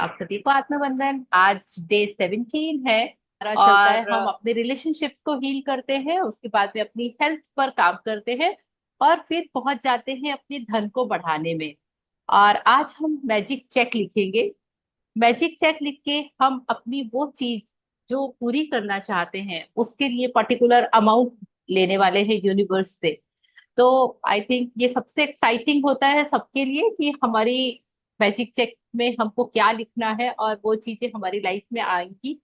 आप सभी को आत्मबंधन। आज डे 17 है। हमारा चलता है, और हम अपने रिलेशनशिप्स को हील करते हैं, उसके बाद में अपनी हेल्थ पर काम करते हैं और फिर पहुंच जाते हैं अपने धन को बढ़ाने में। और आज हम मैजिक चेक लिखेंगे। मैजिक चेक लिख के हम अपनी वो चीज जो पूरी करना चाहते हैं उसके लिए पर्टिकुलर अमाउंट लेने वाले हैं यूनिवर्स से। तो आई थिंक ये सबसे एक्साइटिंग होता है सबके लिए कि हमारी मैजिक चेक में हमको क्या लिखना है और वो चीजें हमारी लाइफ में आएंगी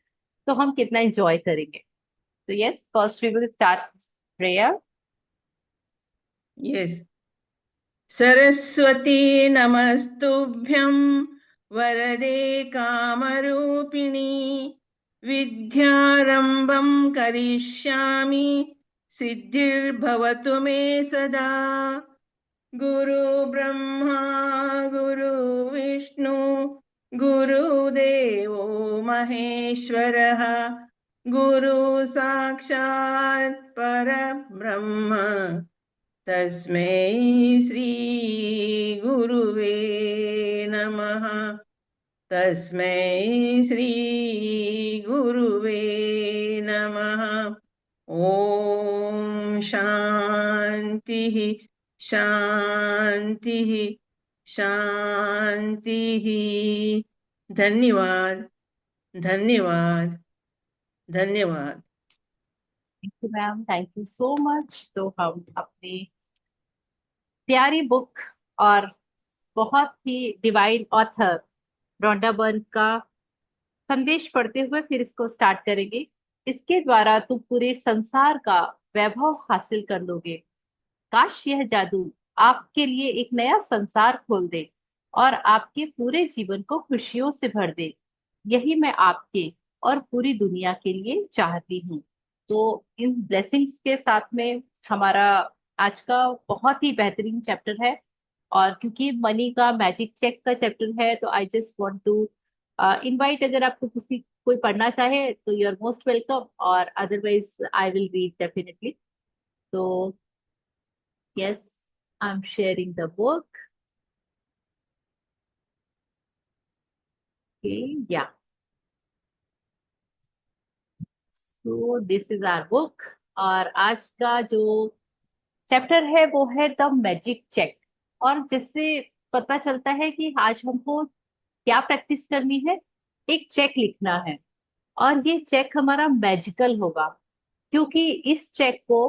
तो हम कितना एंजॉय करेंगे। तो yes, first we will start prayer. Yes. Saraswati नमस्तुभ्यं वरदे कामरूपिणी विद्यारंभं करिष्यामि सिद्धिर्भवतु मे सदा। गुरु ब्रह्मा गुरु विष्णु गुरुदेवो महेश्वरः गुरु साक्षात् परब्रह्म तस्मै श्री गुरुवे नमः। तस्मै श्री गुरुवे नमः। ओम शांति शांति शांति। धन्यवाद धन्यवाद धन्यवाद। Thank you ma'am, thank you so much. तो हम अपनी प्यारी बुक और बहुत ही डिवाइन ऑथर रोंडा बर्न का संदेश पढ़ते हुए फिर इसको स्टार्ट करेंगे। इसके द्वारा तुम पूरे संसार का वैभव हासिल कर लोगे। काश यह जादू आपके लिए एक नया संसार खोल दे और आपके पूरे जीवन को खुशियों से भर दे। यही मैं आपके और पूरी दुनिया के लिए चाहती हूँ। तो इन ब्लेसिंग्स के साथ में हमारा आज का बहुत ही बेहतरीन चैप्टर है। और क्योंकि मनी का मैजिक चेक का चैप्टर है तो I just want to invite, अगर आपको किसी कोई पढ़ना चाहे तो यू आर मोस्ट वेलकम, और otherwise I will read definitely. तो yes, I'm sharing the book. Okay, yeah. So this is our book. और आज का जो चैप्टर है वो है द मैजिक चेक। और जिससे पता चलता है कि आज हमको क्या प्रैक्टिस करनी है। एक चेक लिखना है और ये चेक हमारा मैजिकल होगा, क्योंकि इस चेक को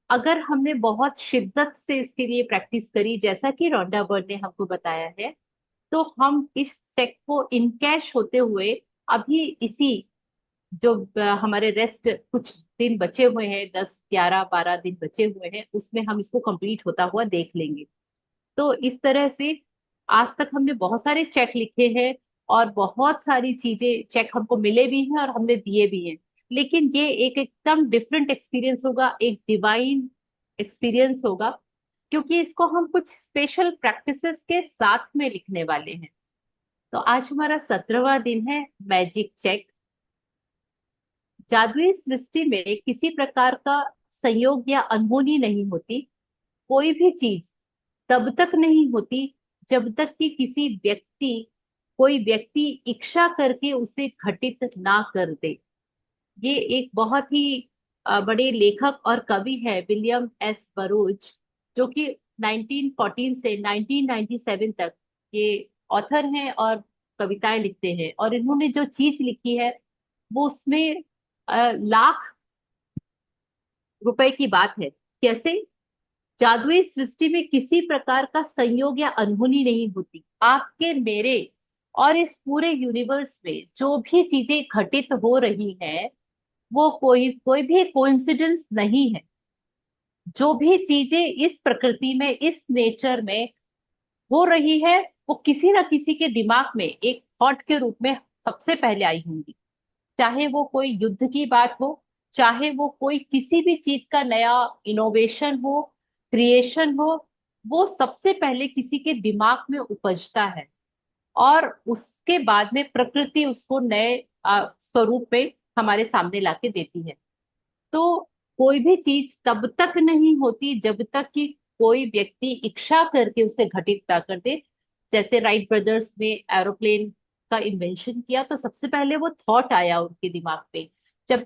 अगर हमने बहुत शिद्दत से इसके लिए प्रैक्टिस करी जैसा कि रोंडा बर्न ने हमको बताया है, तो हम इस चेक को इनकैश होते हुए अभी इसी जो हमारे रेस्ट कुछ दिन बचे हुए हैं, 10 11 12 दिन बचे हुए हैं, उसमें हम इसको कंप्लीट होता हुआ देख लेंगे। तो इस तरह से आज तक हमने बहुत सारे चेक लिखे हैं और बहुत सारी चीजें चेक हमको मिले भी हैं और हमने दिए भी हैं। लेकिन ये एक एकदम डिफरेंट एक्सपीरियंस होगा, एक डिवाइन एक्सपीरियंस होगा, क्योंकि इसको हम कुछ स्पेशल प्रैक्टिसेस के साथ में लिखने वाले हैं। तो आज हमारा 17वां दिन है मैजिक चेक। जादुई सृष्टि में किसी प्रकार का संयोग या अनहोनी नहीं होती। कोई भी चीज तब तक नहीं होती जब तक कि कोई व्यक्ति इच्छा करके उसे घटित ना कर दे। ये एक बहुत ही बड़े लेखक और कवि है विलियम एस बरोज, जो कि 1914 से 1997 तक ये ऑथर हैं और कविताएं लिखते हैं। और इन्होंने जो चीज लिखी है वो उसमें लाख रुपए की बात है। कैसे? जादुई सृष्टि में किसी प्रकार का संयोग या अनहोनी नहीं होती। आपके मेरे और इस पूरे यूनिवर्स में जो भी चीजें घटित हो रही हैं वो कोई कोई भी कोइंसिडेंस नहीं है। जो भी चीजें इस प्रकृति में, इस नेचर में हो रही है, वो किसी ना किसी के दिमाग में एक थॉट के रूप में सबसे पहले आई होंगी। चाहे वो कोई युद्ध की बात हो, चाहे वो कोई किसी भी चीज का नया इनोवेशन हो, क्रिएशन हो, वो सबसे पहले किसी के दिमाग में उपजता है और उसके बाद में प्रकृति उसको नए स्वरूप में हमारे सामने लाके देती है। तो कोई भी चीज तब तक नहीं होती जब तक कि कोई व्यक्ति इच्छा करके उसे घटित ना कर दे। जैसे राइट ब्रदर्स ने एरोप्लेन का इन्वेंशन किया तो सबसे पहले वो थॉट आया उनके दिमाग पे। जब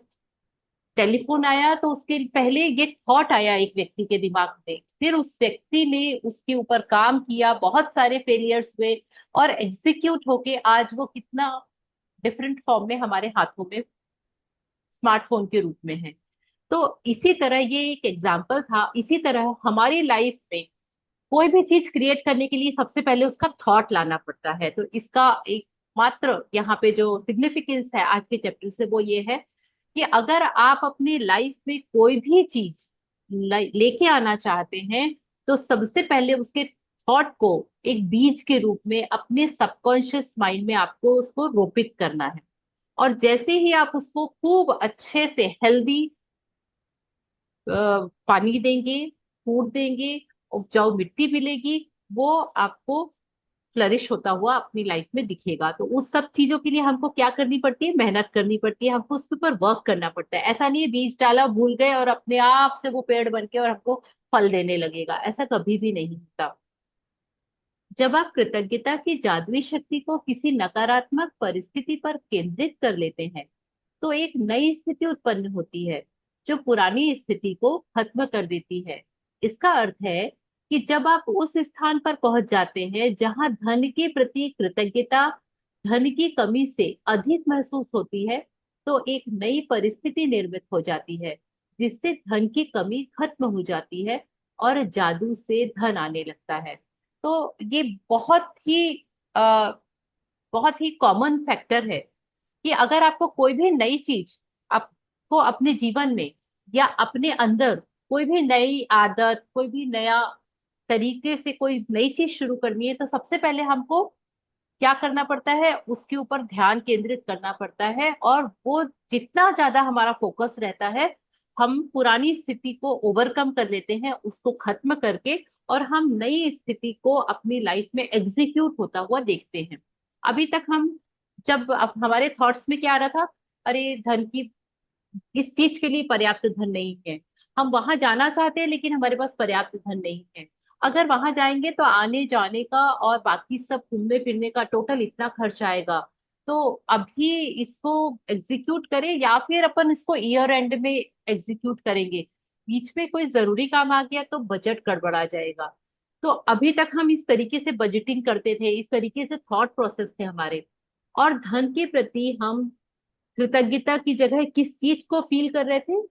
टेलीफोन आया तो उसके पहले ये थॉट आया एक व्यक्ति के दिमाग में, फिर उस व्यक्ति ने उसके ऊपर काम किया, बहुत सारे फेलियर्स हुए और एग्जीक्यूट होके आज वो कितना डिफरेंट फॉर्म में हमारे हाथों में स्मार्टफोन के रूप में है। तो इसी तरह ये एक एग्जाम्पल था। इसी तरह हमारी लाइफ में कोई भी चीज क्रिएट करने के लिए सबसे पहले उसका थॉट लाना पड़ता है। तो इसका एक मात्र यहाँ पे जो सिग्निफिकेंस है आज के चैप्टर से वो ये है कि अगर आप अपनी लाइफ में कोई भी चीज लेके आना चाहते हैं तो सबसे पहले उसके थॉट को एक बीज के रूप में अपने सबकॉन्शियस माइंड में आपको उसको रोपित करना है। और जैसे ही आप उसको खूब अच्छे से हेल्दी पानी देंगे, फूड देंगे, उपजाऊ मिट्टी मिलेगी, वो आपको फ्लरिश होता हुआ अपनी लाइफ में दिखेगा। तो उस सब चीजों के लिए हमको क्या करनी पड़ती है? मेहनत करनी पड़ती है, हमको उसके ऊपर वर्क करना पड़ता है। ऐसा नहीं है बीज डाला भूल गए और अपने आप से वो पेड़ बन के और हमको फल देने लगेगा, ऐसा कभी भी नहीं होता। जब आप कृतज्ञता की जादुई शक्ति को किसी नकारात्मक परिस्थिति पर केंद्रित कर लेते हैं तो एक नई स्थिति उत्पन्न होती है जो पुरानी स्थिति को खत्म कर देती है। इसका अर्थ है कि जब आप उस स्थान पर पहुंच जाते हैं जहां धन के प्रति कृतज्ञता धन की कमी से अधिक महसूस होती है, तो एक नई परिस्थिति निर्मित हो जाती है जिससे धन की कमी खत्म हो जाती है और जादू से धन आने लगता है। तो ये आ, बहुत ही कॉमन फैक्टर है कि अगर आपको कोई भी नई चीज आपको अपने जीवन में या अपने अंदर कोई भी नई आदत, कोई भी नया तरीके से कोई नई चीज शुरू करनी है तो सबसे पहले हमको क्या करना पड़ता है? उसके ऊपर ध्यान केंद्रित करना पड़ता है। और वो जितना ज्यादा हमारा फोकस रहता है, हम पुरानी स्थिति को ओवरकम कर लेते हैं, उसको खत्म करके, और हम नई स्थिति को अपनी लाइफ में एग्जीक्यूट होता हुआ देखते हैं। अभी तक हम जब अब हमारे थॉट्स में क्या आ रहा था? अरे धन की, इस चीज के लिए पर्याप्त धन नहीं है, हम वहां जाना चाहते हैं लेकिन हमारे पास पर्याप्त धन नहीं है, अगर वहां जाएंगे तो आने जाने का और बाकी सब घूमने फिरने का टोटल इतना खर्च आएगा, तो अभी इसको एग्जीक्यूट करें या फिर अपन इसको ईयर एंड में एग्जीक्यूट करेंगे, बीच में कोई जरूरी काम आ गया तो बजट गड़बड़ा जाएगा। तो अभी तक हम इस तरीके से बजटिंग करते थे, इस तरीके से थॉट प्रोसेस थे हमारे। और धन के प्रति हम कृतज्ञता की जगह किस चीज को फील कर रहे थे?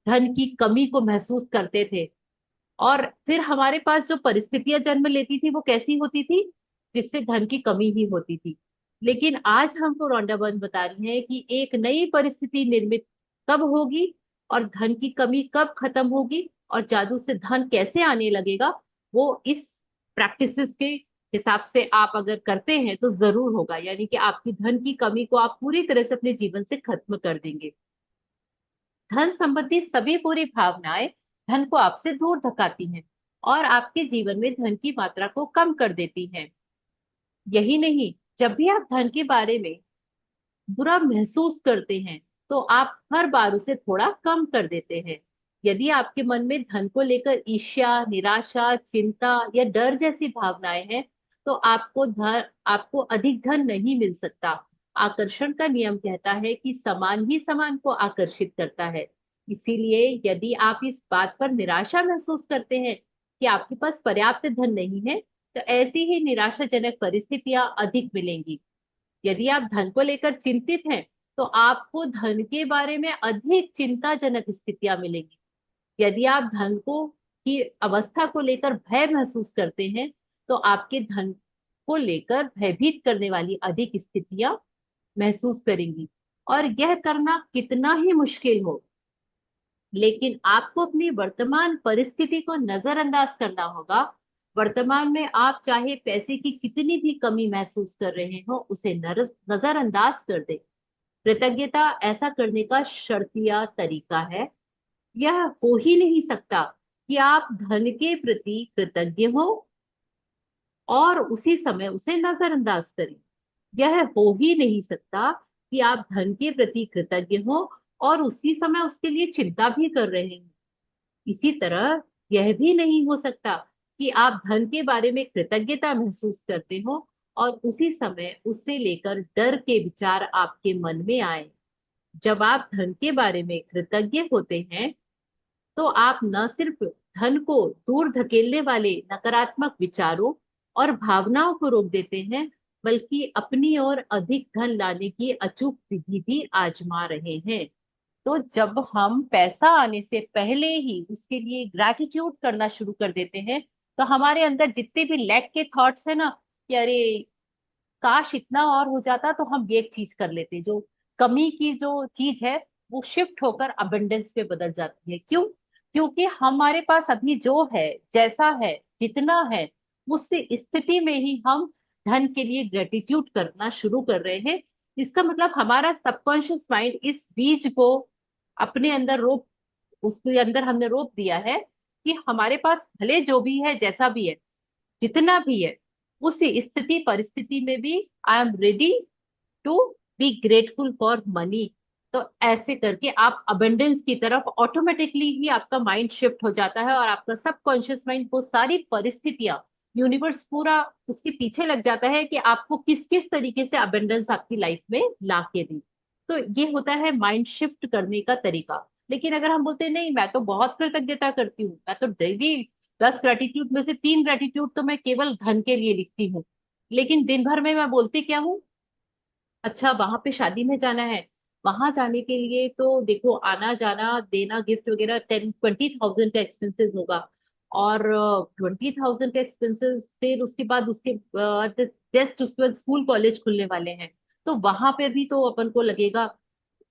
धन की कमी को महसूस करते थे। और फिर हमारे पास जो परिस्थितियां जन्म लेती थी वो कैसी होती थी? जिससे धन की कमी ही होती थी। लेकिन आज हमको रौंडाबंद बता रही है कि एक नई परिस्थिति निर्मित कब होगी और धन की कमी कब खत्म होगी और जादू से धन कैसे आने लगेगा, वो इस प्रैक्टिसेस के हिसाब से आप अगर करते हैं तो जरूर होगा। यानी कि आपकी धन की कमी को आप पूरी तरह से अपने जीवन से खत्म कर देंगे। धन संबंधी सभी बुरी भावनाएं धन को आपसे दूर धकाती हैं और आपके जीवन में धन की मात्रा को कम कर देती हैं। यही नहीं, जब भी आप धन के बारे में बुरा महसूस करते हैं तो आप हर बार उसे थोड़ा कम कर देते हैं। यदि आपके मन में धन को लेकर ईर्ष्या, निराशा, चिंता या डर जैसी भावनाएं हैं तो आपको अधिक धन नहीं मिल सकता। आकर्षण का नियम कहता है कि समान ही समान को आकर्षित करता है। इसीलिए यदि आप इस बात पर निराशा महसूस करते हैं कि आपके पास पर्याप्त धन नहीं है, तो ऐसी ही निराशाजनक परिस्थितियां अधिक मिलेंगी। यदि आप धन को लेकर चिंतित हैं तो आपको धन के बारे में अधिक चिंताजनक स्थितियां मिलेंगी। यदि आप धन को की अवस्था को लेकर भय महसूस करते हैं तो आपके धन को लेकर भयभीत करने वाली अधिक स्थितियां महसूस करेंगी। और यह करना कितना ही मुश्किल हो, लेकिन आपको अपनी वर्तमान परिस्थिति को नजरअंदाज करना होगा। वर्तमान में आप चाहे पैसे की कितनी भी कमी महसूस कर रहे हो उसे नजरअंदाज कर दें। कृतज्ञता ऐसा करने का शर्तिया तरीका है। यह हो ही नहीं सकता कि आप धन के प्रति कृतज्ञ हो और उसी समय उसे नजरअंदाज करें। यह हो ही नहीं सकता कि आप धन के प्रति कृतज्ञ हो और उसी समय उसके लिए चिंता भी कर रहे हैं। इसी तरह यह भी नहीं हो सकता कि आप धन के बारे में कृतज्ञता महसूस करते हो और उसी समय उससे लेकर डर के विचार आपके मन में आए। जब आप धन के बारे में कृतज्ञ होते हैं तो आप न सिर्फ धन को दूर धकेलने वाले नकारात्मक विचारों और भावनाओं को रोक देते हैं, बल्कि अपनी ओर अधिक धन लाने की अचूक विधि भी आजमा रहे हैं। तो जब हम पैसा आने से पहले ही उसके लिए ग्रैटिट्यूड करना शुरू कर देते हैं, तो हमारे अंदर जितने भी लैक के थॉट्स है ना, कि अरे काश इतना और हो जाता तो हम ये एक चीज कर लेते, जो कमी की जो चीज है वो शिफ्ट होकर अबंडेंस पे बदल जाती है। क्यों? क्योंकि हमारे पास अभी जो है, जैसा है, जितना है, उस स्थिति में ही हम धन के लिए ग्रेटिट्यूड करना शुरू कर रहे हैं। इसका मतलब हमारा सबकॉन्शियस माइंड इस बीज को अपने अंदर रोप उसके अंदर हमने रोप दिया है कि हमारे पास भले जो भी है, जैसा भी है, जितना भी है, उस स्थिति परिस्थिति में भी I am ready to be grateful for money. तो ऐसे करके आप अबंडेंस की तरफ ऑटोमेटिकली ही आपका माइंड शिफ्ट हो जाता है, और आपका सबकॉन्शियस माइंड वो सारी परिस्थितियां, यूनिवर्स पूरा उसके पीछे लग जाता है कि आपको किस किस तरीके से अबंडेंस आपकी लाइफ में ला के दी। तो ये होता है माइंड शिफ्ट करने का तरीका। लेकिन अगर हम बोलते हैं नहीं, मैं तो बहुत कृतज्ञता करती हूँ, मैं तो डेली 10 ग्रेटिट्यूड में से 3 ग्रेटिट्यूड तो मैं केवल धन के लिए लिखती हूँ, लेकिन दिन भर में मैं बोलती क्या हूँ, अच्छा वहां पे शादी में जाना है, वहां जाने के लिए तो देखो आना जाना देना गिफ्ट वगैरह 10-20 थाउजेंड का एक्सपेंसेस होगा, और 20 थाउजेंड का एक्सपेंसेस, फिर उसके बाद उसके जस्ट उसके बाद स्कूल कॉलेज खुलने वाले हैं, तो वहां पे भी तो अपन को लगेगा।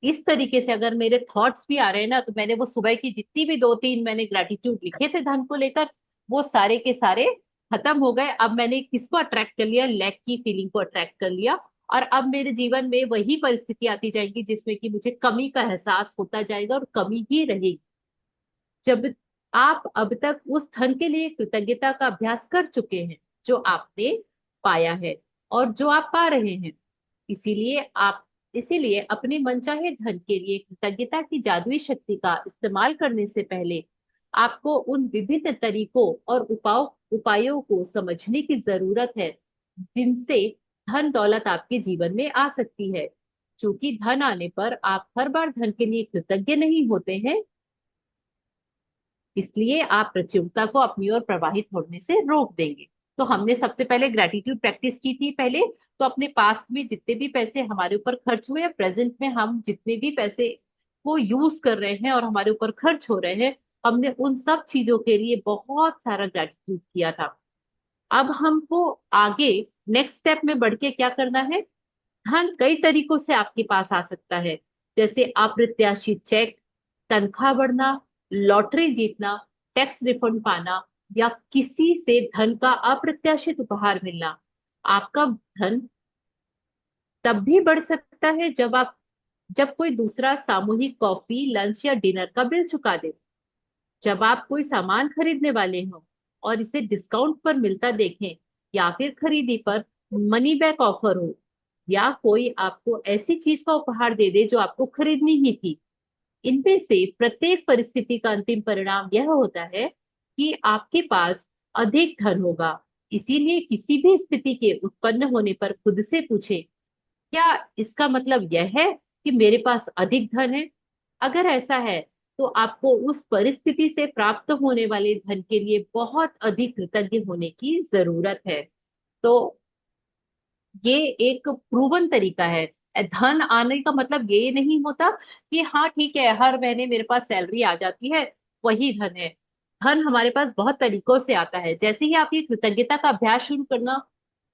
इस तरीके से अगर मेरे थॉट्स भी आ रहे हैं ना, तो मैंने वो सुबह की जितनी भी 2-3 मैंने ग्रेटिट्यूड लिखे थे धन को लेकर, वो सारे के सारे खत्म हो गए। अब मैंने किसको अट्रैक्ट कर लिया? लैक की फीलिंग को अट्रैक्ट कर लिया। और अब मेरे जीवन में वही परिस्थिति आती जाएगी जिसमें कि मुझे कमी का एहसास होता जाएगा और कमी ही रहेगी। जब आप अब तक उस धन के लिए कृतज्ञता का अभ्यास कर चुके हैं जो आपने पाया है और जो आप पा रहे हैं, इसीलिए अपने मनचाहे धन के लिए कृतज्ञता की जादुई शक्ति का इस्तेमाल करने से पहले आपको उन विभिन्न तरीकों और उपायों को समझने की जरूरत है जिनसे धन दौलत आपके जीवन में आ सकती है। क्योंकि धन आने पर आप हर बार धन के लिए कृतज्ञ नहीं होते हैं, इसलिए आप प्रतियोगिता को अपनी ओर प्रवाहित होने से रोक देंगे। तो हमने सबसे पहले ग्रेटिट्यूड प्रैक्टिस की थी पहले, तो अपने पास्ट में जितने भी पैसे हमारे ऊपर खर्च हुए या प्रेजेंट में हम जितने भी पैसे को यूज कर रहे हैं और हमारे ऊपर खर्च हो रहे हैं, हमने उन सब चीजों के लिए बहुत सारा ग्रेटिट्यूड किया था। अब हमको आगे नेक्स्ट स्टेप में बढ़ के क्या करना है? धन कई तरीकों से आपके पास आ सकता है, जैसे अप्रत्याशित चेक, तनख्वाह बढ़ना, लॉटरी जीतना, टैक्स रिफंड पाना, या किसी से धन का अप्रत्याशित उपहार मिलना। आपका धन तब भी बढ़ सकता है जब कोई दूसरा सामूहिक कॉफी, लंच या डिनर का बिल चुका दे, जब आप कोई सामान खरीदने वाले हो और इसे डिस्काउंट पर मिलता देखें, या फिर खरीदी पर मनी बैक ऑफर हो, या कोई आपको ऐसी चीज का उपहार दे दे जो आपको खरीदनी ही थी। इनमें से प्रत्येक परिस्थिति का अंतिम परिणाम यह होता है कि आपके पास अधिक धन होगा। इसीलिए किसी भी स्थिति के उत्पन्न होने पर खुद से पूछे, क्या इसका मतलब यह है कि मेरे पास अधिक धन है? अगर ऐसा है तो आपको उस परिस्थिति से प्राप्त होने वाले धन के लिए बहुत अधिक कृतज्ञ होने की जरूरत है। तो ये एक प्रूवन तरीका है। धन आने का मतलब ये नहीं होता कि हाँ ठीक है हर महीने मेरे पास सैलरी आ जाती है, वही धन है। धन हमारे पास बहुत तरीकों से आता है। जैसे ही आप ये कृतज्ञता का अभ्यास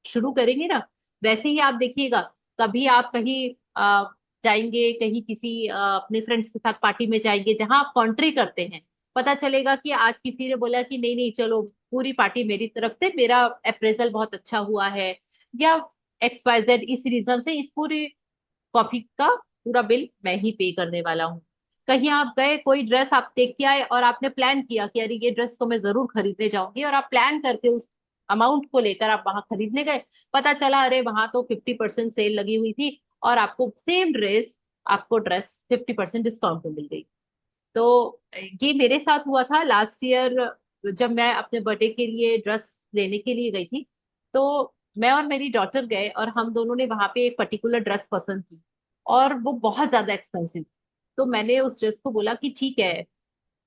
शुरू करेंगे ना, वैसे ही आप देखिएगा, कभी आप कहीं जाएंगे, कहीं किसी अपने फ्रेंड्स के साथ पार्टी में जाएंगे जहां आप कॉन्ट्री करते हैं, पता चलेगा कि आज किसी ने बोला कि नहीं नहीं चलो, पूरी पार्टी मेरी तरफ से, मेरा अप्रेजल बहुत अच्छा हुआ है, या XYZ इस रीजन से इस पूरी कॉफी का पूरा बिल मैं ही पे करने वाला हूँ। कहीं आप गए, कोई ड्रेस आप देख के आए और आपने प्लान किया कि अरे ये ड्रेस तो मैं जरूर खरीदने जाऊंगी, और आप प्लान करके उस अमाउंट को लेकर आप वहां खरीदने गए, पता चला अरे वहां तो 50% सेल लगी हुई थी और आपको सेम ड्रेस, आपको ड्रेस 50% डिस्काउंट में मिल गई। तो ये मेरे साथ हुआ था लास्ट ईयर, जब मैं अपने बर्थडे के लिए ड्रेस लेने के लिए गई थी। तो मैं और मेरी डॉटर गए और हम दोनों ने वहां पे एक पर्टिकुलर ड्रेस पसंद की, और वो बहुत ज्यादा एक्सपेंसिव। तो मैंने उस ड्रेस को बोला कि ठीक है,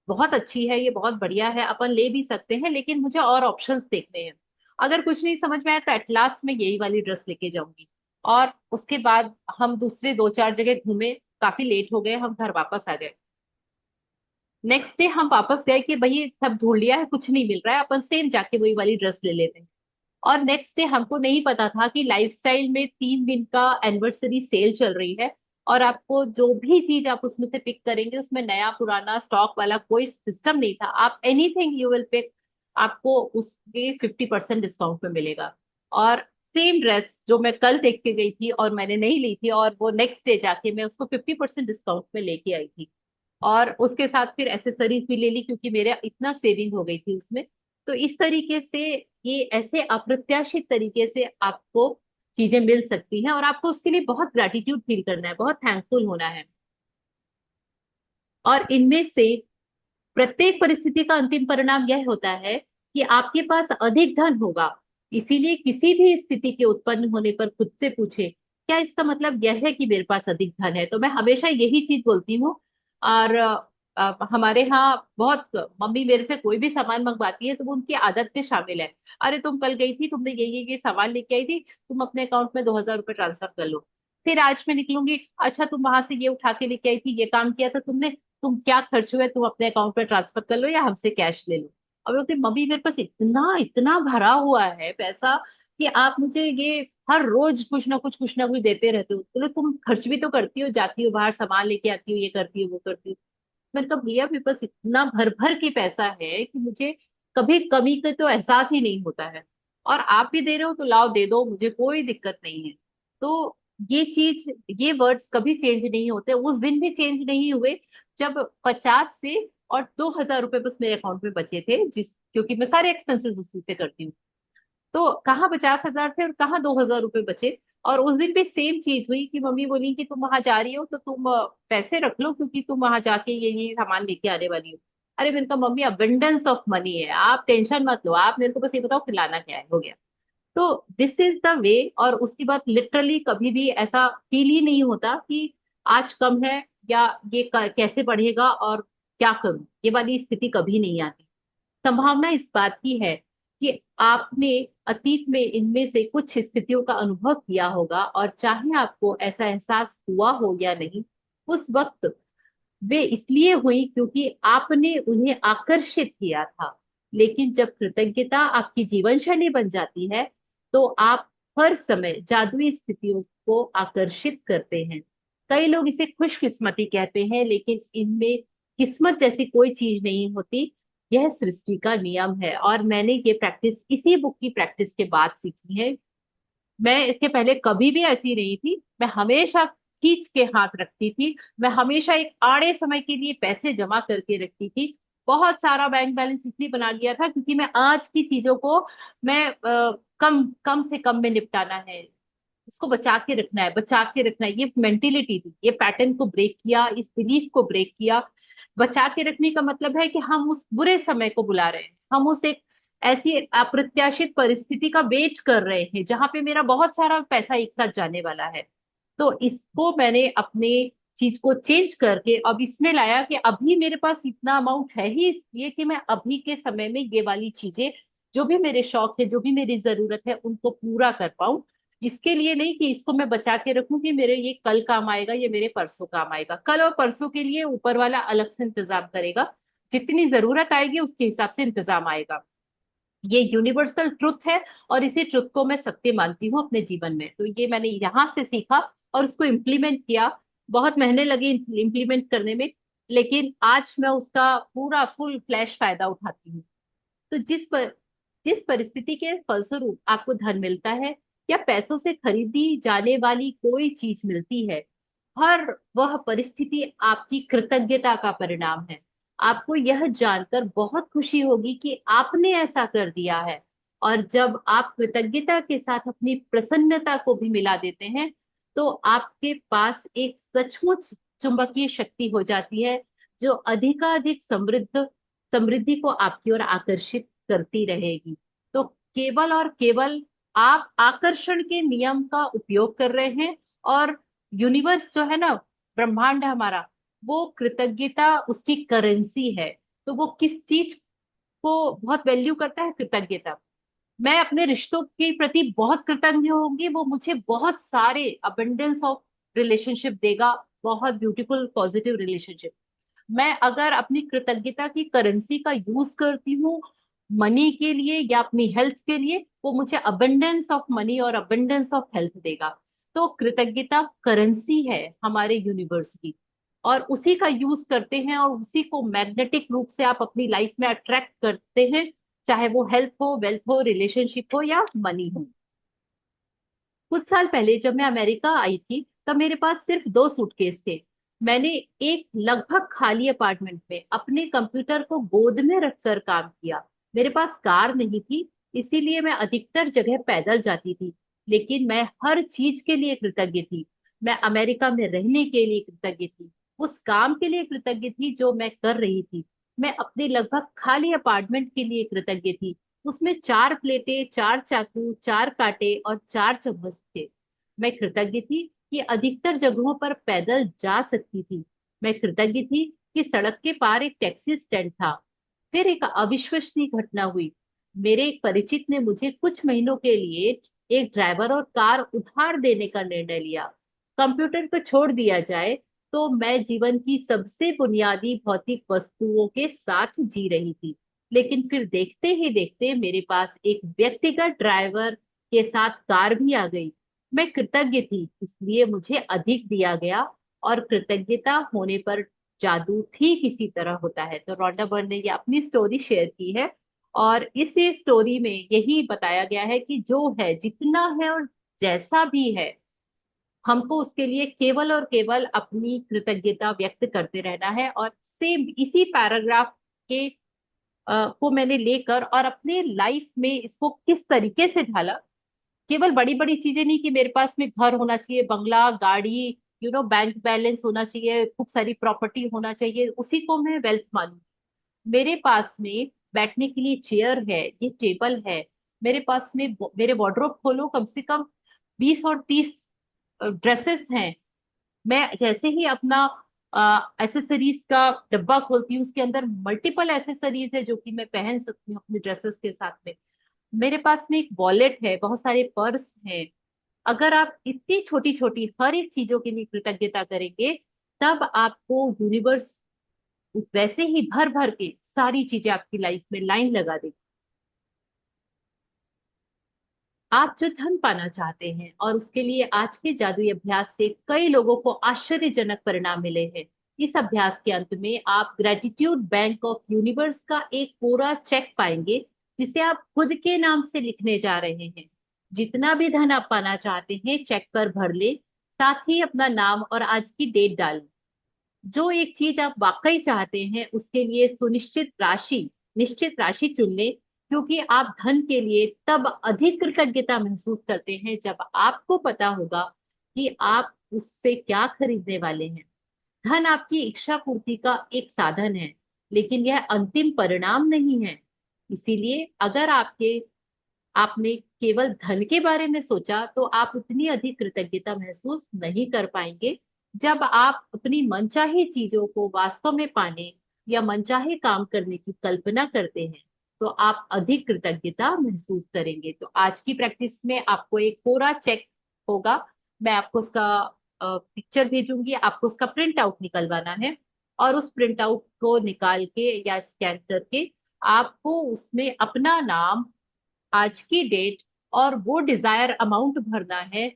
बहुत अच्छी है, ये बहुत बढ़िया है, अपन ले भी सकते हैं, लेकिन मुझे और ऑप्शंस देखने हैं। अगर कुछ नहीं समझ में आया तो एट लास्ट मैं यही वाली ड्रेस लेके जाऊंगी। और उसके बाद हम दूसरे 2-4 जगह घूमे, काफी लेट हो गए, हम घर वापस आ गए। नेक्स्ट डे हम वापस गए कि भाई सब ढूंढ लिया है, कुछ नहीं मिल रहा है, अपन सेम जाके वही वाली ड्रेस ले लेते हैं। और नेक्स्ट डे हमको नहीं पता था कि लाइफस्टाइल में 3 दिन का एनिवर्सरी सेल चल रही है, और आपको जो भी चीज आप उसमें से पिक करेंगे, उसमें नया पुराना स्टॉक वाला कोई सिस्टम नहीं था, आप एनीथिंग यू विल पिक, आपको उसके 50% डिस्काउंट में मिलेगा। और सेम ड्रेस जो मैं कल देख के गई थी और मैंने नहीं ली थी, और वो नेक्स्ट डे जाके मैं उसको 50% डिस्काउंट में लेके आई थी। और उसके साथ फिर एसेसरीज भी ले ली, क्योंकि मेरा इतना सेविंग हो गई थी उसमें। तो इस तरीके से, ये ऐसे अप्रत्याशित तरीके से आपको चीजें मिल सकती हैं, और आपको उसके लिए बहुत ग्रैटिट्यूड फील करना है, बहुत थैंकफुल होना है। और इनमें से प्रत्येक परिस्थिति का अंतिम परिणाम यह होता है कि आपके पास अधिक धन होगा। इसीलिए किसी भी स्थिति के उत्पन्न होने पर खुद से पूछे, क्या इसका मतलब यह है कि मेरे पास अधिक धन है? तो मैं हमेशा यही चीज बोलती हूँ। और हमारे यहाँ बहुत, मम्मी मेरे से कोई भी सामान मंगवाती है तो वो उनकी आदत में शामिल है। अरे तुम कल गई थी, तुमने ये सामान लेके आई थी, तुम अपने अकाउंट में 2,000 रुपये ट्रांसफर कर लो। फिर आज मैं निकलूंगी, अच्छा तुम वहां से ये उठा के लेके आई थी, ये काम किया था तुमने, तुम क्या खर्च हुए तुम अपने अकाउंट में ट्रांसफर कर लो या हमसे कैश ले लो। अब बोलते मम्मी मेरे पास इतना इतना भरा हुआ है पैसा कि आप मुझे ये हर रोज कुछ ना कुछ देते रहते हो, बोले तुम खर्च भी तो करती हो, जाती हो बाहर सामान लेके आती हो, ये करती हो वो करती हो। मैंने कहा भैया मेरे पास इतना भर भर के पैसा है कि मुझे कभी कमी का तो एहसास ही नहीं होता है। और आप भी दे रहे हो तो लाओ दे दो, मुझे कोई दिक्कत नहीं है। तो ये चीज, ये वर्ड्स कभी चेंज नहीं होते, उस दिन भी चेंज नहीं हुए जब 50 से और 2,000 रुपये बस मेरे अकाउंट में बचे थे, क्योंकि मैं सारे एक्सपेंसेस उसी से करती हूँ। तो कहाँ 50,000 थे और कहाँ 2,000 रुपये बचे। और उस दिन भी सेम चीज हुई कि मम्मी बोली कि तुम वहां जा रही हो तो तुम पैसे रख लो, क्योंकि तुम वहां जाके ये सामान लेके आने वाली हो। अरे मैंने कहा मम्मी अबंडेंस ऑफ मनी है, आप टेंशन मत लो, आप मेरे को बस ये बताओ खिलाना क्या है, हो गया। तो दिस इज द वे। और उसके बाद लिटरली कभी भी ऐसा फील ही नहीं होता कि आज कम है, या ये कैसे बढ़ेगा और क्या करूं, ये वाली स्थिति कभी नहीं आती। संभावना इस बात की है कि आपने अतीत में इनमें से कुछ स्थितियों का अनुभव किया होगा, और चाहे आपको ऐसा एहसास हुआ हो या नहीं, उस वक्त वे इसलिए हुई क्योंकि आपने उन्हें आकर्षित किया था। लेकिन जब कृतज्ञता आपकी जीवन शैली बन जाती है, तो आप हर समय जादुई स्थितियों को आकर्षित करते हैं। कई लोग इसे खुशकिस्मती कहते हैं, लेकिन इनमें किस्मत जैसी कोई चीज नहीं होती। यह सृष्टि का नियम है, और मैंने ये प्रैक्टिस इसी बुक की प्रैक्टिस के बाद सीखी है। मैं इसके पहले कभी भी ऐसी नहीं थी, मैं हमेशा खींच के हाथ रखती थी, मैं हमेशा एक आड़े समय के लिए पैसे जमा करके रखती थी। बहुत सारा बैंक बैलेंस इसलिए बना लिया था क्योंकि मैं आज की चीजों को, मैं कम कम से कम में निपटाना है, इसको बचा के रखना है, बचा के रखना है, ये मेंटेलिटी थी। ये पैटर्न को ब्रेक किया, इस बिलीफ को ब्रेक किया। बचा के रखने का मतलब है कि हम उस बुरे समय को बुला रहे हैं, हम उस एक ऐसी अप्रत्याशित परिस्थिति का वेट कर रहे हैं जहां पे मेरा बहुत सारा पैसा एक साथ जाने वाला है। तो इसको मैंने अपने चीज को चेंज करके अब इसमें लाया कि अभी मेरे पास इतना अमाउंट है ही इसलिए कि मैं अभी के समय में ये वाली चीजें, जो भी मेरे शौक है, जो भी मेरी जरूरत है, उनको पूरा कर पाऊं। इसके लिए नहीं कि इसको मैं बचा के रखूं कि मेरे ये कल काम आएगा, ये मेरे परसों काम आएगा। कल और परसों के लिए ऊपर वाला अलग से इंतजाम करेगा, जितनी जरूरत आएगी उसके हिसाब से इंतजाम आएगा। ये यूनिवर्सल ट्रुथ है, और इसी ट्रुथ को मैं सत्य मानती हूँ अपने जीवन में। तो ये मैंने यहाँ से सीखा और उसको इम्प्लीमेंट किया। बहुत महीने लगे इम्प्लीमेंट करने में, लेकिन आज मैं उसका पूरा फुल फ्लैश फायदा उठाती हूँ। तो जिस परिस्थिति के फलस्वरूप आपको धन मिलता है, या पैसों से खरीदी जाने वाली कोई चीज मिलती है, हर वह परिस्थिति आपकी कृतज्ञता का परिणाम है। आपको यह जानकर बहुत खुशी होगी कि आपने ऐसा कर दिया है। और जब आप कृतज्ञता के साथ अपनी प्रसन्नता को भी मिला देते हैं, तो आपके पास एक सचमुच चुंबकीय शक्ति हो जाती है, जो अधिकाधिक समृद्धि को आपकी ओर आकर्षित करती रहेगी। तो केवल और केवल आप आकर्षण के नियम का उपयोग कर रहे हैं, और यूनिवर्स जो है ना, ब्रह्मांड है हमारा, वो कृतज्ञता उसकी करेंसी है। तो वो किस चीज को बहुत वैल्यू करता है? कृतज्ञता। मैं अपने रिश्तों के प्रति बहुत कृतज्ञ होंगी, वो मुझे बहुत सारे अबंडेंस ऑफ रिलेशनशिप देगा, बहुत ब्यूटीफुल पॉजिटिव रिलेशनशिप। मैं अगर अपनी कृतज्ञता की करेंसी का यूज करती हूँ मनी के लिए या अपनी हेल्थ के लिए, वो मुझे अबंडेंस ऑफ मनी और अबंडेंस ऑफ हेल्थ देगा। तो कृतज्ञता करेंसी है हमारे यूनिवर्स की, और उसी का यूज करते हैं, और उसी को मैग्नेटिक रूप से आप अपनी लाइफ में अट्रैक्ट करते हैं, चाहे वो हेल्थ हो, वेल्थ हो, रिलेशनशिप हो, या मनी हो। कुछ साल पहले जब मैं अमेरिका आई थी, तब मेरे पास सिर्फ 2 सूटकेस थे। मैंने एक लगभग खाली अपार्टमेंट में अपने कंप्यूटर को गोद में रखकर काम किया। मेरे पास कार नहीं थी, इसीलिए मैं अधिकतर जगह पैदल जाती थी। लेकिन मैं हर चीज के लिए कृतज्ञ थी। मैं अमेरिका में रहने के लिए कृतज्ञ थी, उस काम के लिए कृतज्ञ थी जो मैं कर रही थी। मैं अपने लगभग खाली अपार्टमेंट के लिए कृतज्ञ थी। उसमें 4 प्लेटें, 4 चाकू, 4 कांटे और 4 चम्मच थे। मैं कृतज्ञ थी कि अधिकतर जगहों पर पैदल जा सकती थी। मैं कृतज्ञ थी कि सड़क के पार एक टैक्सी स्टैंड था। फिर एक अविश्वसनीय घटना हुई। मेरे एक परिचित ने मुझे कुछ महीनों के लिए एक ड्राइवर और कार उधार देने का निर्णय लिया। कंप्यूटर को छोड़ दिया जाए तो मैं जीवन की सबसे बुनियादी भौतिक वस्तुओं के साथ जी रही थी। लेकिन फिर देखते ही देखते मेरे पास एक व्यक्तिगत ड्राइवर के साथ कार भी आ गई। मैं कृतज्ञ थी, इसलिए मुझे अधिक दिया गया। और कृतज्ञता होने पर जादू ठीक इसी तरह होता है। तो रोंडा बर्न ने ये अपनी स्टोरी शेयर की है, और इसी स्टोरी में यही बताया गया है कि जो है, जितना है और जैसा भी है, हमको उसके लिए केवल और केवल अपनी कृतज्ञता व्यक्त करते रहना है। और सेम इसी पैराग्राफ के को मैंने लेकर और अपने लाइफ में इसको किस तरीके से ढाला। केवल बड़ी बड़ी चीजें नहीं कि मेरे पास में घर होना चाहिए, बंगला, गाड़ी, बैंक बैलेंस होना चाहिए, खूब सारी प्रॉपर्टी होना चाहिए, उसी को मैं वेल्थ मानू। मेरे पास में बैठने के लिए चेयर है, ये टेबल है। मेरे पास में मेरे वार्डरोब खोलो, कम से कम 20 और 30 ड्रेसेस हैं। मैं जैसे ही अपना एसेसरीज का डब्बा खोलती हूँ, उसके अंदर मल्टीपल एसेसरीज है जो कि मैं पहन सकती हूँ अपनी ड्रेसेस के साथ में। मेरे पास में एक वॉलेट है, बहुत सारे पर्स हैं। अगर आप इतनी छोटी छोटी हर एक चीजों के लिए कृतज्ञता करेंगे, तब आपको यूनिवर्स वैसे ही भर भर के सारी चीजें आपकी लाइफ में लाइन लगा देगी। आप जो धन पाना चाहते हैं, और उसके लिए आज के जादुई अभ्यास से कई लोगों को आश्चर्यजनक परिणाम मिले हैं। इस अभ्यास के अंत में आप ग्रेटिट्यूड बैंक ऑफ यूनिवर्स का एक पूरा चेक पाएंगे, जिसे आप खुद के नाम से लिखने जा रहे हैं। जितना भी धन आप पाना चाहते हैं, चेक पर भर ले, साथ ही अपना नाम और आज की डेट डालें। जो एक चीज आप वाकई चाहते हैं, उसके लिए सुनिश्चित राशि, निश्चित राशि चुन ले, क्योंकि आप धन के लिए तब अधिक कृतज्ञता महसूस करते हैं जब आपको पता होगा कि आप उससे क्या खरीदने वाले हैं। धन आपकी इच्छा पूर्ति का एक साधन है, लेकिन यह अंतिम परिणाम नहीं है। इसीलिए अगर आपने केवल धन के बारे में सोचा, तो आप उतनी अधिक कृतज्ञता महसूस नहीं कर पाएंगे। जब आप अपनी मनचाही चीजों को वास्तव में पाने या मनचाहे काम करने की कल्पना करते हैं, तो आप अधिक कृतज्ञता महसूस करेंगे। तो आज की प्रैक्टिस में आपको एक पूरा चेक होगा। मैं आपको उसका पिक्चर भेजूंगी, आपको उसका प्रिंट आउट निकलवाना है। और उस प्रिंट आउट को निकाल के या स्कैन करके आपको उसमें अपना नाम, आज की डेट और वो डिजायर अमाउंट भरना है।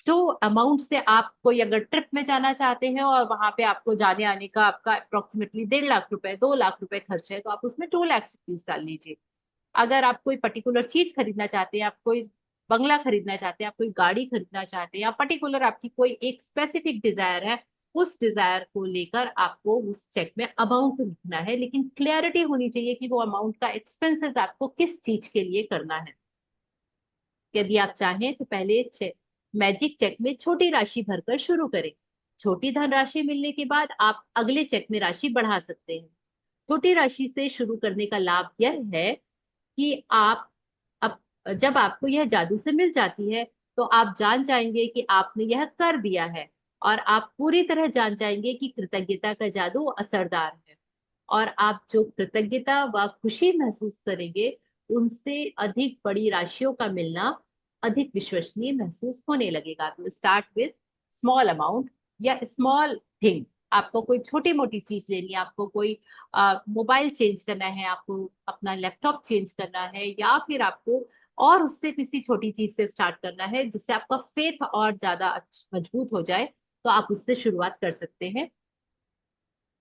जो अमाउंट से आप कोई अगर ट्रिप में जाना चाहते हैं और वहां पे आपको जाने आने का आपका अप्रोक्सीमेटली 1.5 लाख रुपए, 2 लाख रुपए खर्च है, तो आप उसमें 2 लाख रुपीज डाल लीजिए। अगर आप कोई पर्टिकुलर चीज खरीदना चाहते हैं, आप कोई बंगला खरीदना चाहते हैं, आप कोई गाड़ी खरीदना चाहते हैं, या पर्टिकुलर आपकी कोई एक स्पेसिफिक डिजायर है, उस डिजायर को लेकर आपको उस चेक में अमाउंट लिखना है। लेकिन क्लियरिटी होनी चाहिए कि वो अमाउंट का एक्सपेंसेस आपको किस चीज के लिए करना है। यदि आप चाहें तो पहले मैजिक चेक में छोटी राशि भरकर शुरू करें। छोटी धनराशि मिलने के बाद आप अगले चेक में राशि बढ़ा सकते हैं। छोटी राशि से शुरू करने का लाभ यह है कि आप जब आपको यह जादू से मिल जाती है तो आप जान जाएंगे कि आपने यह कर दिया है, और आप पूरी तरह जान जाएंगे कि कृतज्ञता का जादू असरदार है। और आप जो कृतज्ञता व खुशी महसूस करेंगे, उनसे अधिक बड़ी राशियों का मिलना अधिक विश्वसनीय महसूस होने लगेगा। तो स्टार्ट विथ स्मॉल अमाउंट या स्मॉल थिंग। आपको कोई छोटी मोटी चीज लेनी है, आपको कोई मोबाइल चेंज करना है, आपको अपना लैपटॉप चेंज करना है, या फिर आपको और उससे किसी छोटी चीज से स्टार्ट करना है जिससे आपका फेथ और ज्यादा मजबूत हो जाए, तो आप उससे शुरुआत कर सकते हैं।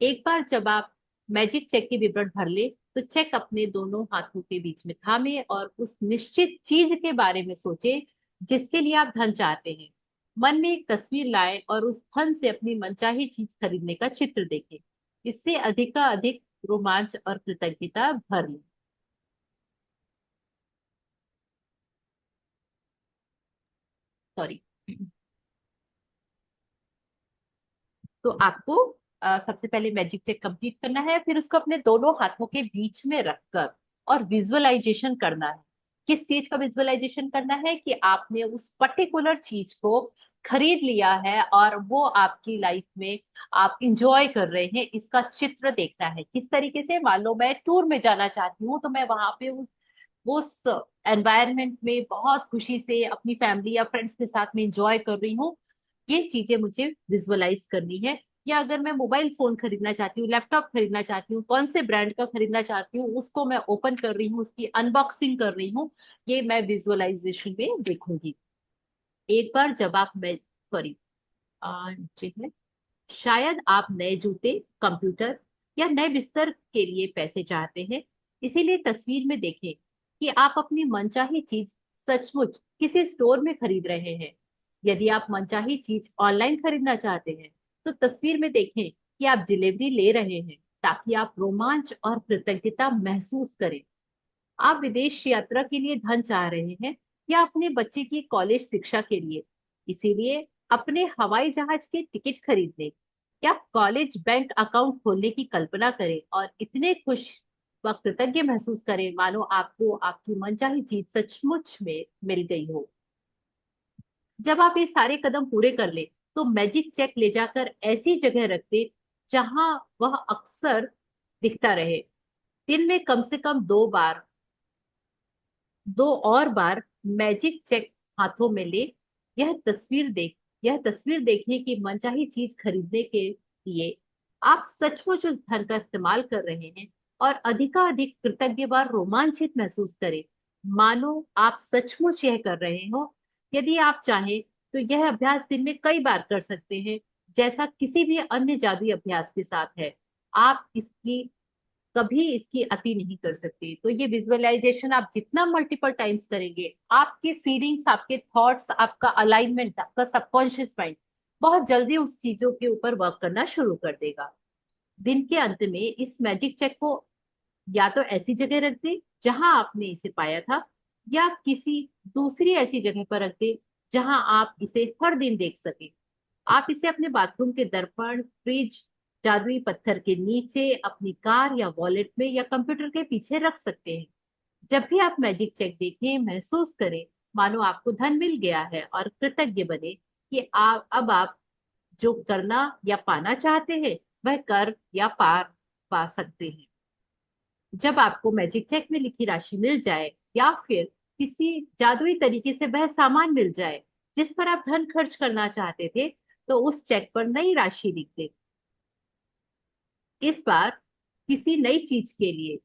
एक बार जब आप मैजिक चेक के विवरण भर ले, तो चेक अपने दोनों हाथों के बीच में थामे और उस निश्चित चीज के बारे में सोचे जिसके लिए आप धन चाहते हैं। मन में एक तस्वीर लाए और उस धन से अपनी मनचाही चीज खरीदने का चित्र देखें। इससे अधिक रोमांच और कृतज्ञता भर ले। सॉरी। तो आपको सबसे पहले मैजिक चेक कंप्लीट करना है, फिर उसको अपने दोनों हाथों के बीच में रखकर और विजुअलाइजेशन करना है। किस चीज का विजुअलाइजेशन करना है? कि आपने उस पर्टिकुलर चीज को खरीद लिया है और वो आपकी लाइफ में आप इंजॉय कर रहे हैं, इसका चित्र देखना है। किस तरीके से? मान लो मैं टूर में जाना चाहती हूँ, तो मैं वहां पे उस एनवायरनमेंट में बहुत खुशी से अपनी फैमिली या फ्रेंड्स के साथ में इंजॉय कर रही हूँ, ये चीजें मुझे विजुअलाइज करनी है। या अगर मैं मोबाइल फोन खरीदना चाहती हूँ, लैपटॉप खरीदना चाहती हूँ, कौन से ब्रांड का खरीदना चाहती हूँ, उसको मैं ओपन कर रही हूँ, उसकी अनबॉक्सिंग कर रही हूँ, ये मैं विजुअलाइजेशन में देखूंगी। एक बार जब आप मैं सॉरी ठीक है, शायद आप नए जूते, कंप्यूटर या नए बिस्तर के लिए पैसे चाहते हैं। इसीलिए तस्वीर में देखें कि आप अपनी मनचाही चीज सचमुच किसी स्टोर में खरीद रहे हैं। यदि आप मनचाही चीज ऑनलाइन खरीदना चाहते हैं, तो तस्वीर में देखें कि आप डिलीवरी ले रहे हैं, ताकि आप रोमांच और कृतज्ञता महसूस करें। आप विदेश यात्रा के लिए धन चाह रहे हैं, या अपने बच्चे की कॉलेज शिक्षा के लिए, इसीलिए अपने हवाई जहाज के टिकट खरीदने या कॉलेज बैंक अकाउंट खोलने की कल्पना करें और इतने खुश व कृतज्ञ महसूस करें मानो आपको आपकी मनचाही चीज सचमुच में मिल गई हो। जब आप ये सारे कदम पूरे कर ले, तो मैजिक चेक ले जाकर ऐसी जगह रख दे जहां वह अक्सर दिखता रहे। दिन में कम से कम 2 बार, 2 और बार मैजिक चेक हाथों में ले। यह तस्वीर देखने की मनचाही चीज खरीदने के लिए आप सचमुच उस धन का इस्तेमाल कर रहे हैं, और अधिकाधिक कृतज्ञ व रोमांचित महसूस करें मानो आप सचमुच यह कर रहे हो। यदि आप चाहें तो यह अभ्यास दिन में कई बार कर सकते हैं, जैसा किसी भी अन्य जादुई अभ्यास के साथ है। आप इसकी कभी इसकी अति नहीं कर सकते। तो ये विजुअलाइजेशन आप जितना मल्टीपल टाइम्स करेंगे, आपकी फीलिंग्स, आपके थॉट्स, आपका अलाइनमेंट, आपका सबकॉन्शियस माइंड बहुत जल्दी उस चीजों के ऊपर वर्क करना शुरू कर देगा। दिन के अंत में इस मैजिक चेक को या तो ऐसी जगह रख दे जहां आपने इसे पाया था, या किसी दूसरी ऐसी जगह पर रख दे जहां आप इसे हर दिन देख सके। आप इसे अपने बाथरूम के दर्पण, फ्रिज, जादुई पत्थर के नीचे, अपनी कार या वॉलेट में या कंप्यूटर के पीछे रख सकते हैं। जब भी आप मैजिक चेक देखें, महसूस करें मानो आपको धन मिल गया है, और कृतज्ञ बने कि आप जो करना या पाना चाहते हैं वह कर या पार पा सकते हैं। जब आपको मैजिक चेक में लिखी राशि मिल जाए, या फिर किसी जादुई तरीके से वह सामान मिल जाए जिस पर आप धन खर्च करना चाहते थे, तो उस चेक पर नई राशि लिख दें। इस बार किसी नई चीज के लिए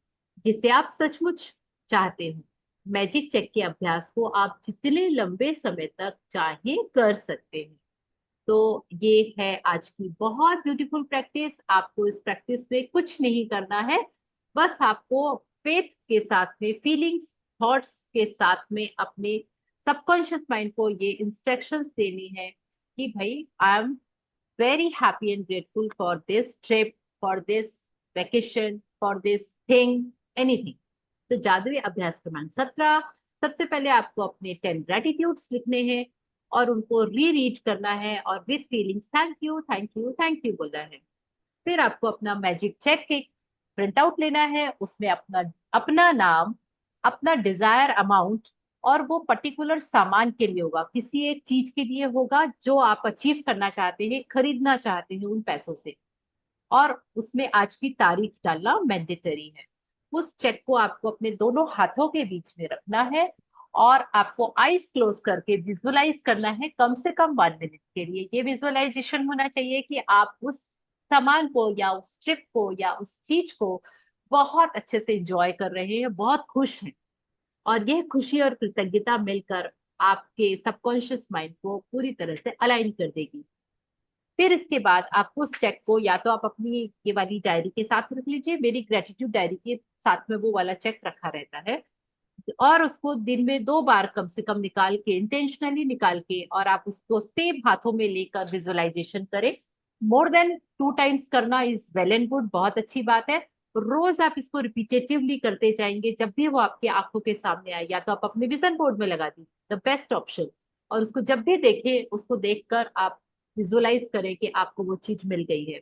जिसे आप सचमुच चाहते हो। मैजिक चेक के अभ्यास को आप जितने लंबे समय तक चाहें कर सकते हैं। तो ये है आज की बहुत ब्यूटीफुल प्रैक्टिस। आपको इस प्रैक्टिस में कुछ नहीं करना है, बस आपको फेथ के साथ में, फीलिंग्स, थॉट्स के साथ में अपने सबकॉन्शियस माइंड को ये इंस्ट्रक्शंस देनी है कि भाई, I am very happy and grateful for this trip, for this vacation, for this thing, anything। तो जादुई अभ्यास क्रमांक 17, सबसे पहले आपको अपने 10 ग्रेटिट्यूड्स लिखने हैं और उनको री रीड करना है और with feelings thank you, thank you, thank you बोलना है। फिर आपको अपना मैजिक चेक एक प्रिंट आउट लेना है, उसमें अपना अपना नाम, अपना डिजायर अमाउंट और वो पर्टिकुलर सामान के लिए होगा, किसी एक चीज के लिए होगा जो आप अचीव करना चाहते हैं, खरीदना चाहते हैं उन पैसों से। और उसमें आज की तारीख डालना मैंडेटरी है। उस चेक को आपको अपने दोनों हाथों के बीच में रखना है और आपको आईज क्लोज करके विजुअलाइज करना है कम से कम 1 मिनट के लिए। ये विजुअलाइजेशन होना चाहिए कि आप उस सामान को या उस ट्रिप को या उस चीज को बहुत अच्छे से एंजॉय कर रहे हैं, बहुत खुश हैं। और यह खुशी और कृतज्ञता मिलकर आपके सबकॉन्शियस माइंड को पूरी तरह से अलाइन कर देगी। फिर इसके बाद आपको उस चेक को या तो आप अपनी ये वाली डायरी के साथ रख लीजिए, मेरी ग्रेटिट्यूड डायरी के साथ में वो वाला चेक रखा रहता है, और उसको दिन में 2 बार कम से कम निकाल के, इंटेंशनली निकाल के, और आप उसको सेम हाथों में लेकर विजुअलाइजेशन करें। मोर देन 2 टाइम्स करना इज वेल एंड गुड, बहुत अच्छी बात है। रोज आप इसको रिपीटेटिवली करते जाएंगे, जब भी वो आपकी आंखों के सामने आए या तो आप अपने विजन बोर्ड में लगा दीजिए, द बेस्ट ऑप्शन। और उसको जब भी देखें, उसको देखकर आप विजुअलाइज करें कि आपको वो चीज मिल गई है।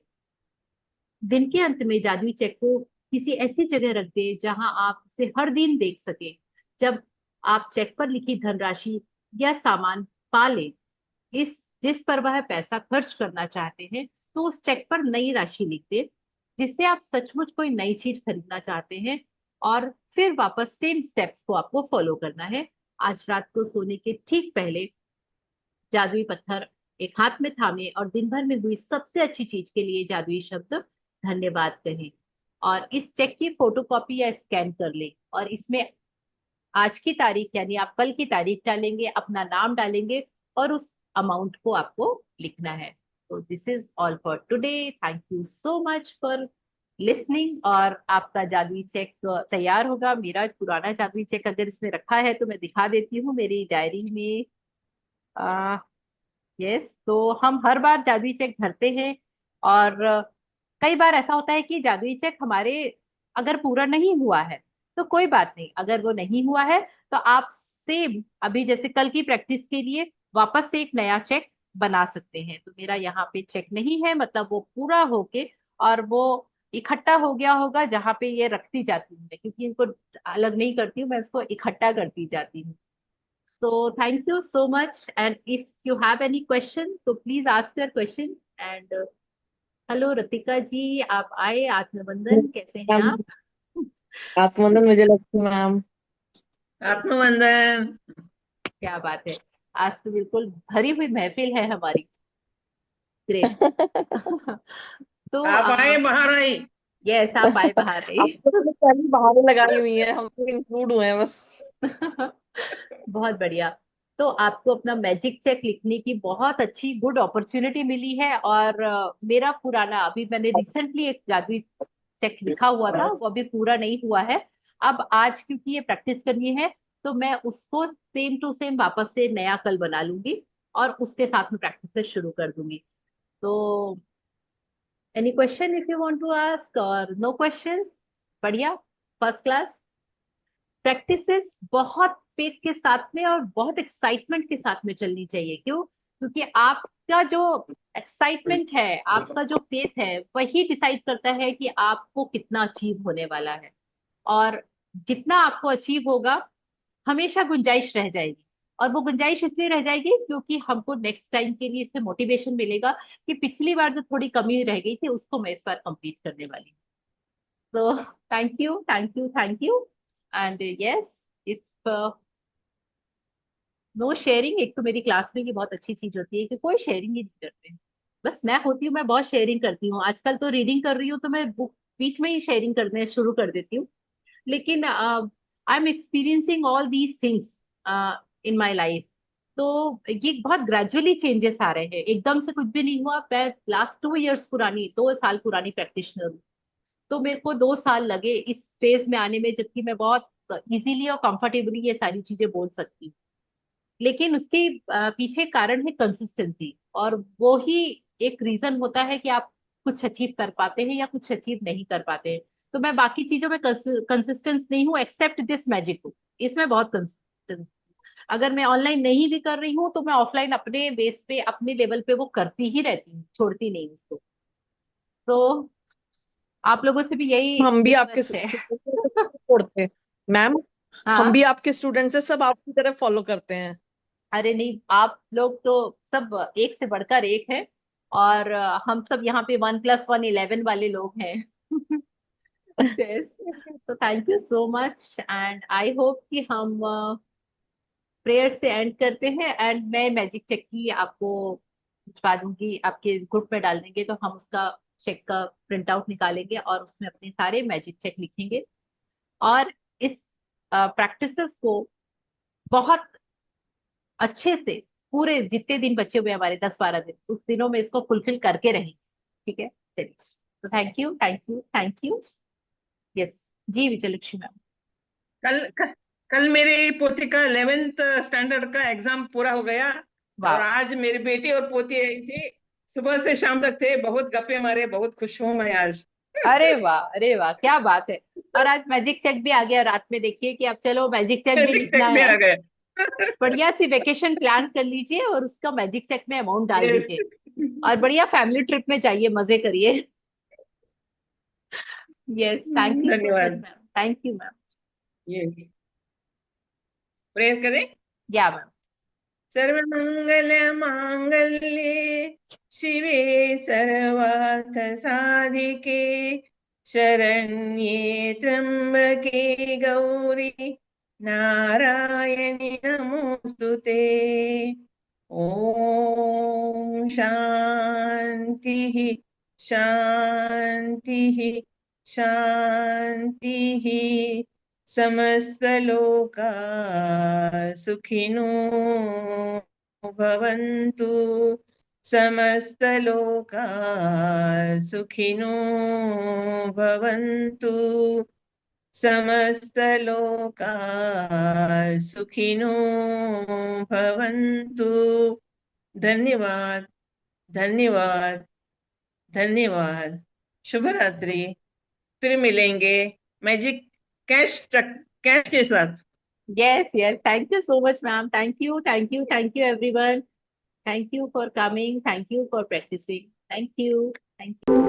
दिन के अंत में जादुई चेक को किसी ऐसी जगह रख दे जहां आप इसे हर दिन देख सके। जब आप चेक पर लिखी धनराशि या सामान पा लें, इस जिस पर वह पैसा खर्च करना चाहते हैं, तो उस चेक पर नई राशि लिख दे जिससे आप सचमुच कोई नई चीज खरीदना चाहते हैं। और फिर वापस सेम स्टेप्स को आपको फॉलो करना है। आज रात को सोने के ठीक पहले जादुई पत्थर एक हाथ में थामे और दिन भर में हुई सबसे अच्छी चीज के लिए जादुई शब्द धन्यवाद कहें। और इस चेक की फोटोकॉपी या स्कैन कर ले, और इसमें आज की तारीख यानी आप कल की तारीख डालेंगे, अपना नाम डालेंगे, और उस अमाउंट को आपको लिखना है। तो this is all for today. Thank you so much for listening. और आपका जादुई चेक तैयार होगा। मेरा पुराना जादुई चेक अगर इसमें रखा है तो मैं दिखा देती हूँ मेरी डायरी में। यस, तो हम हर बार जादुई चेक भरते हैं। और कई बार ऐसा होता है कि जादुई चेक हमारे अगर पूरा नहीं हुआ है तो कोई बात नहीं, अगर वो नहीं हुआ है तो आप सेम अभी जैसे कल की प्रैक्टिस के लिए वापस से एक नया चेक बना सकते हैं। तो मेरा यहाँ पे चेक नहीं है, मतलब वो पूरा होके और वो इकट्ठा हो गया होगा जहां पे ये रखती जाती हूँ मैं, क्योंकि इनको अलग नहीं करती हूँ मैं, इसको इकट्ठा करती जाती हूँ। So thank you so much. And if you have any question, so please ask your question. And hello Ratika जी, आप आए। आत्मबंधन, कैसे हैं मैम, आप? आत्मबंधन मुझे लगता है मैम। आत्मवंदन। क्या बात है, आज तो बिल्कुल भरी हुई महफिल है हमारी। ग्रेट। तो आप आए बाहर आई। यस, आप आए बाहर आप ही। तो पहले पहली बहाने लगाई हुई है, हम तो इंक्लूड हुए हैं बस। बहुत बढ़िया। तो आपको अपना मैजिक चेक लिखने की बहुत अच्छी गुड अपॉर्चुनिटी मिली है। और मेरा पुराना अभी मैंने रिसेंटली एक जादुई चेक लिखा हुआ था, वो अभी पूरा नहीं हुआ है। अब आज क्योंकि ये प्रैक्टिस करनी है, तो मैं उसको सेम टू सेम वापस से नया कल बना लूंगी और उसके साथ में प्रैक्टिस से शुरू कर दूंगी। तो any question if you want to ask, और नो क्वेश्चंस? बढ़िया, फर्स्ट क्लास। प्रैक्टिसेस बहुत फेथ के साथ में और बहुत एक्साइटमेंट के साथ में चलनी चाहिए। क्यों? क्योंकि आपका जो एक्साइटमेंट है, आपका जो फेथ है, वही डिसाइड करता है कि आपको कितना अचीव होने वाला है। और जितना आपको अचीव होगा, हमेशा गुंजाइश रह जाएगी। और वो गुंजाइश इसलिए रह जाएगी क्योंकि हमको नेक्स्ट टाइम के लिए इससे मोटिवेशन मिलेगा कि पिछली बार जो थोड़ी कमी रह गई थी उसको मैं इस बार कंप्लीट करने वाली हूँ। तो thank you, thank you, thank you. And yes, if no sharing, एक तो मेरी क्लास में की बहुत अच्छी चीज होती है कि कोई शेयरिंग ही नहीं करते। बस मैं होती हूँ, मैं बहुत शेयरिंग करती हूँ। आजकल तो रीडिंग कर रही हूँ तो मैं बुक बीच में ही शेयरिंग करने शुरू कर देती हूँ। लेकिन I am experiencing all these things in my life. तो ये बहुत ग्रेजुअली चेंजेस आ रहे हैं, एकदम से कुछ भी नहीं हुआ। मैं लास्ट 2 इयर्स पुरानी, 2 साल पुरानी प्रैक्टिशनर हूँ। तो मेरे को 2 साल लगे इस फेज में आने में, जबकि मैं बहुत इजीली और कंफर्टेबली ये सारी चीजें बोल सकती हूँ। लेकिन उसके पीछे कारण है कंसिस्टेंसी, और वो ही एक रीजन होता है कि आप कुछ अचीव कर पाते हैं या कुछ अचीव नहीं कर पाते हैं। तो मैं बाकी चीजों में कंसिस्टेंस नहीं हूँ, एक्सेप्ट दिस मैजिक हूँ। इसमें बहुत कंसिस्टेंस। अगर मैं ऑनलाइन नहीं भी कर रही हूँ तो मैं ऑफलाइन अपने बेस पे, अपने लेवल पे वो करती ही रहती हूँ, छोड़ती नहीं उसको। तो आप लोगों से भी यही हम भी आपके रिक्वेस्ट है। सिस्टर को छोड़ते मैम। हम हाँ। भी आपके स्टूडेंट्स हैं, सब आपकी तरह फॉलो करते हैं। अरे नहीं, आप लोग तो सब एक से बढ़कर एक है। और हम सब यहाँ पे 1+1 11 वाले लोग हैं। yes. तो thank you so much, and I hope कि हम प्रेयर से एंड करते हैं। एंड मैं मैजिक चेक की आपको भिजवा दूंगी, आपके ग्रुप में डाल देंगे, तो हम उसका चेक का प्रिंट आउट निकालेंगे और उसमें अपने सारे मैजिक चेक लिखेंगे। और इस प्रैक्टिसेस को बहुत अच्छे से पूरे जितने दिन बचे हुए हैं हमारे 10-12 दिन, उस दिनों में इसको फुलफिल करके रहेंगे। ठीक है, चलिए। तो thank you, thank you, thank you. Yes. जी विजयलक्ष्मी मैम। कल मेरे पोती का 11th स्टैंडर्ड का एग्जाम पूरा हो गया। और वाह। आज मेरी बेटी और पोती आई थी, सुबह से शाम तक थे, बहुत गप्पे मारे, बहुत खुश हूँ मैं आज। अरे वाह, अरे वाह, क्या बात है। और आज मैजिक चेक भी आ गया रात में, देखिए कि अब चलो मैजिक चेक भी टिक लिखना टिक में है। आ गए। बढ़िया सी वेकेशन प्लान कर लीजिए और उसका मैजिक चेक में अमाउंट डाल यस। दीजिए। और बढ़िया फैमिली ट्रिप में जाइए, मजे करिए। Yes, thank you so much धन्यवाद। Ma'am, thank you ma'am. ये प्रेयर करें। या मैम। सर्वमंगल मांगल्ये शिवे सर्वार्थ साधिके शरण्ये त्र्यंबके गौरी नारायणि नमोस्तुते। ओम शांति शांति शांति। समस्तलोका सुखिनो भवन्तु। समस्तलोका सुखिनो भवन्तु। समस्तलोका सुखिनो भवन्तु। धन्यवाद, धन्यवाद, धन्यवाद। शुभ रात्रि। फिर मिलेंगे मैजिक कैश के साथ। Yes, yes. Thank you so much, ma'am. Thank you, thank you, thank you, everyone. Thank you for coming. Thank you for practicing. Thank you. Thank you.